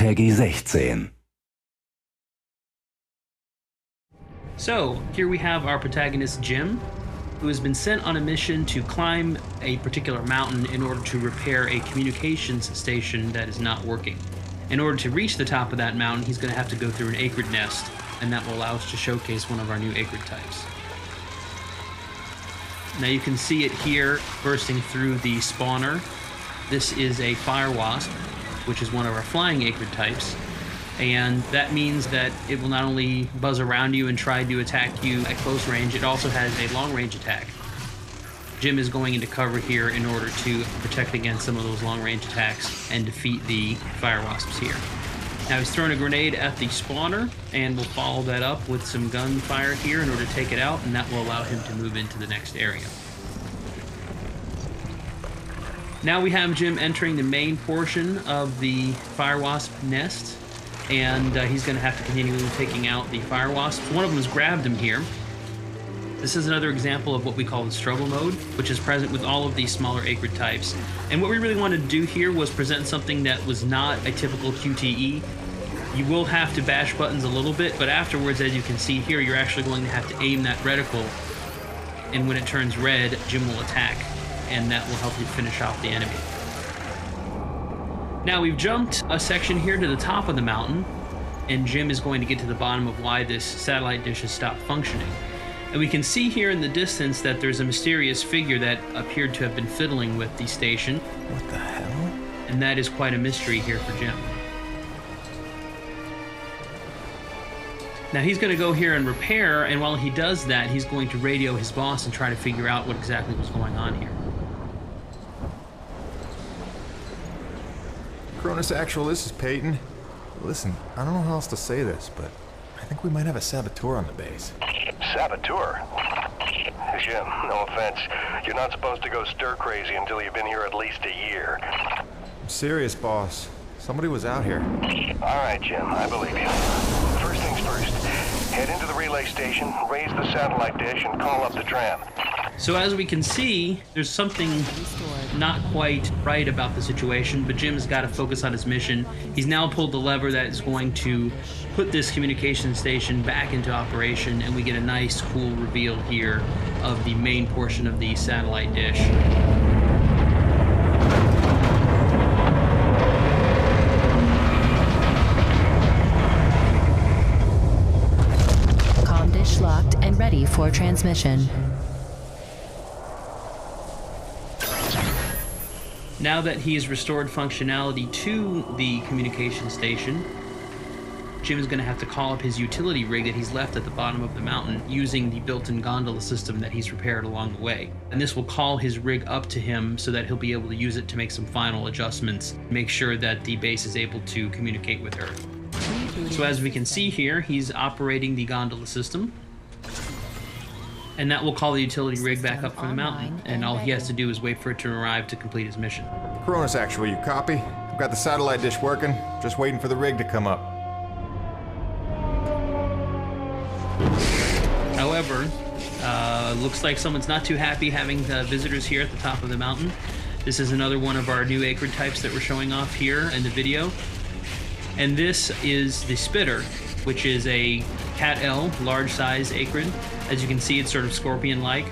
Peggy 16. So, here we have our protagonist Jim, who has been sent on a mission to climb a particular mountain in order to repair a communications station that is not working. In order to reach the top of that mountain, he's going to have to go through an acrid nest, and that will allow us to showcase one of our new acrid types. Now you can see it here bursting through the spawner. This is a fire wasp, which is one of our flying acrid types. And that means that it will not only buzz around you and try to attack you at close range, it also has a long-range attack. Jim is going into cover here in order to protect against some of those long-range attacks and defeat the fire wasps here. Now he's throwing a grenade at the spawner, and we'll follow that up with some gunfire here in order to take it out, and that will allow him to move into the next area. Now we have Jim entering the main portion of the fire wasp nest, and he's going to have to continue taking out the fire wasps. One of them has grabbed him here. This is another example of what we call the struggle mode, which is present with all of these smaller acrid types. And what we really wanted to do here was present something that was not a typical QTE. You will have to bash buttons a little bit, but afterwards, as you can see here, you're actually going to have to aim that reticle, and when it turns red, Jim will attack, and that will help you finish off the enemy. Now we've jumped a section here to the top of the mountain, and Jim is going to get to the bottom of why this satellite dish has stopped functioning. And we can see here in the distance that there's a mysterious figure that appeared to have been fiddling with the station. What the hell? And that is quite a mystery here for Jim. Now he's going to go here and repair, and while he does that, he's going to radio his boss and try to figure out what exactly was going on here. Cronus Actual, this is Peyton. Listen, I don't know how else to say this, but I think we might have a saboteur on the base. Saboteur? Jim, no offense. You're not supposed to go stir-crazy until you've been here at least a year. I'm serious, boss. Somebody was out here. All right, Jim, I believe you. First things first, head into the relay station, raise the satellite dish, and call up the tram. So as we can see, there's something not quite right about the situation, but Jim's got to focus on his mission. He's now pulled the lever that is going to put this communication station back into operation, and we get a nice, cool reveal here of the main portion of the satellite dish. Comm dish locked and ready for transmission. Now that he has restored functionality to the communication station, Jim is going to have to call up his utility rig that he's left at the bottom of the mountain using the built-in gondola system that he's repaired along the way. And this will call his rig up to him so that he'll be able to use it to make some final adjustments, make sure that the base is able to communicate with Earth. So as we can see here, he's operating the gondola system. And that will call the utility rig back up from the mountain, and all he has to do is wait for it to arrive to complete his mission. Cronus Actual, you copy? I've got the satellite dish working, just waiting for the rig to come up. However, looks like someone's not too happy having visitors here at the top of the mountain. This is another one of our new acrid types that we're showing off here in the video. And this is the spitter, which is a Cat L, large size acrid. As you can see, it's sort of scorpion-like.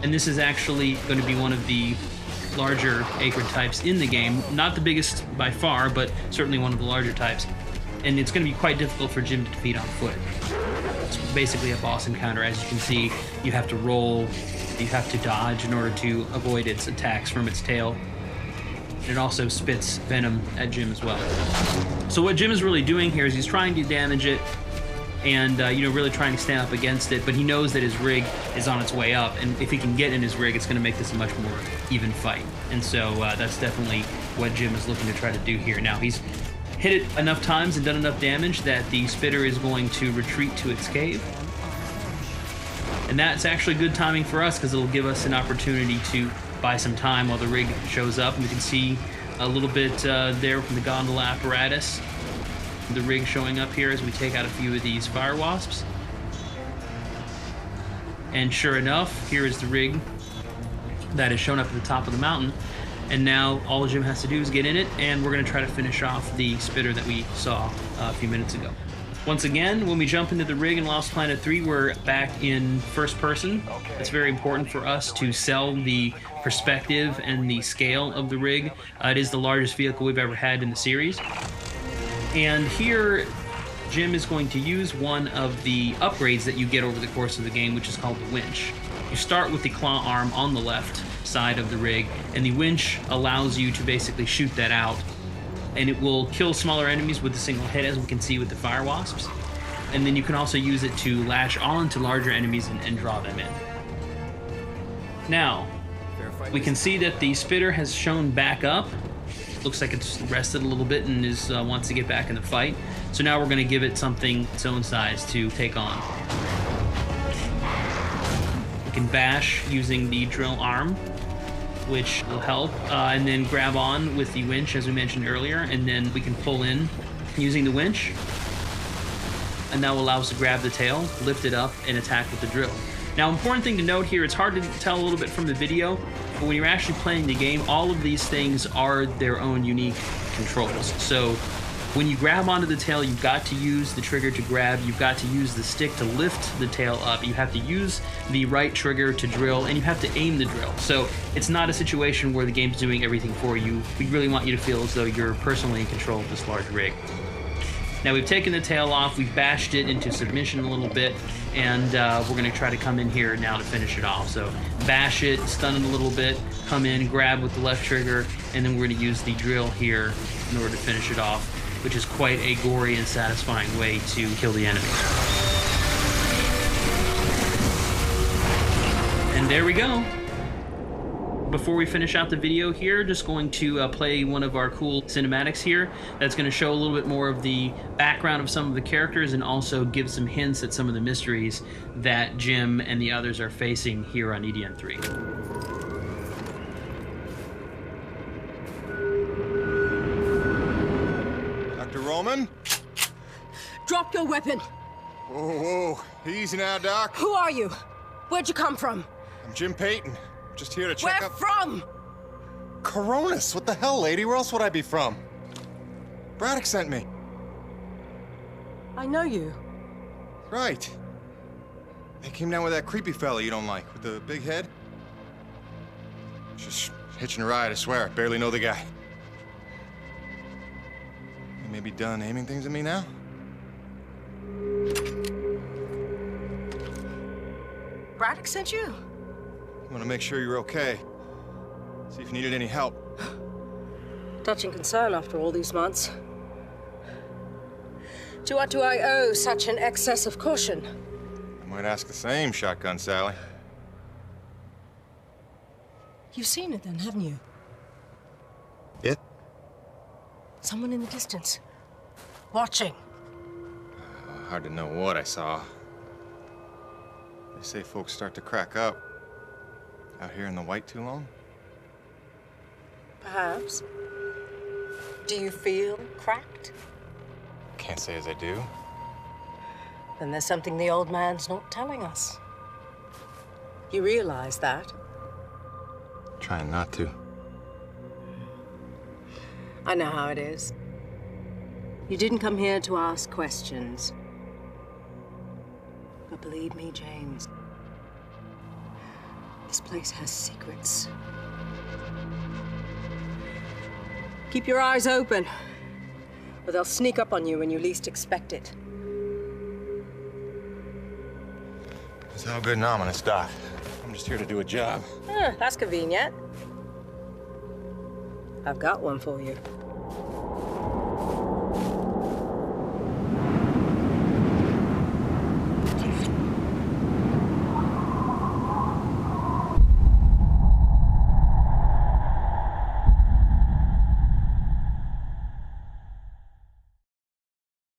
And this is actually going to be one of the larger acrid types in the game. Not the biggest by far, but certainly one of the larger types. And it's going to be quite difficult for Jim to defeat on foot. It's basically a boss encounter. As you can see, you have to roll, you have to dodge in order to avoid its attacks from its tail. It also spits venom at Jim as well. So what Jim is really doing here is he's trying to damage it and really trying to stand up against it, but he knows that his rig is on its way up, and if he can get in his rig, it's going to make this a much more even fight. And so that's definitely what Jim is looking to try to do here. Now, he's hit it enough times and done enough damage that the spitter is going to retreat to its cave. And that's actually good timing for us because it'll give us an opportunity to buy some time while the rig shows up. And we can see a little bit there from the gondola apparatus, the rig showing up here as we take out a few of these fire wasps. And sure enough, here is the rig that is shown up at the top of the mountain. And now all Jim has to do is get in it, and we're going to try to finish off the spitter that we saw a few minutes ago. Once again, when we jump into the rig in Lost Planet 3, we're back in first person. It's very important for us to sell the perspective and the scale of the rig. It is the largest vehicle we've ever had in the series. And here, Jim is going to use one of the upgrades that you get over the course of the game, which is called the winch. You start with the claw arm on the left side of the rig, and the winch allows you to basically shoot that out. And it will kill smaller enemies with a single hit, as we can see with the fire wasps. And then you can also use it to lash onto larger enemies and draw them in. Now, we can see that the spitter has shown back up. Looks like it's rested a little bit and wants to get back in the fight. So now we're going to give it something its own size to take on. We can bash using the drill arm, which will help, and then grab on with the winch, as we mentioned earlier, and then we can pull in using the winch, and that will allow us to grab the tail, lift it up, and attack with the drill. Now, important thing to note here, it's hard to tell a little bit from the video, but when you're actually playing the game, all of these things are their own unique controls. So when you grab onto the tail, you've got to use the trigger to grab, you've got to use the stick to lift the tail up, you have to use the right trigger to drill, and you have to aim the drill. So it's not a situation where the game's doing everything for you. We really want you to feel as though you're personally in control of this large rig. Now we've taken the tail off, we've bashed it into submission a little bit, and we're going to try to come in here now to finish it off. So bash it, stun it a little bit, come in, grab with the left trigger, and then we're going to use the drill here in order to finish it off, which is quite a gory and satisfying way to kill the enemy. And there we go. Before we finish out the video here, just going to play one of our cool cinematics here that's going to show a little bit more of the background of some of the characters and also give some hints at some of the mysteries that Jim and the others are facing here on EDN 3. Dr. Roman? Drop your weapon. Whoa, easy now, Doc. Who are you? Where'd you come from? I'm Jim Payton. Just here to check Where up... from? Coronis, what the hell, lady? Where else would I be from? Braddock sent me. I know you. Right. They came down with that creepy fella you don't like, with the big head. Just hitching a ride, I swear. Barely know the guy. You may be done aiming things at me now? Braddock sent you? I want to make sure you're okay. See if you needed any help. Touching concern after all these months. To what do I owe such an excess of caution? I might ask the same, Shotgun Sally. You've seen it then, haven't you? It? Someone in the distance. Watching. Hard to know what I saw. They say folks start to crack up. Out here in the white too long? Perhaps. Do you feel cracked? Can't say as I do. Then there's something the old man's not telling us. You realize that? Trying not to. I know how it is. You didn't come here to ask questions. But believe me, James, this place has secrets. Keep your eyes open, or they'll sneak up on you when you least expect it. It's all good and ominous, Doc. I'm just here to do a job. That's convenient. I've got one for you.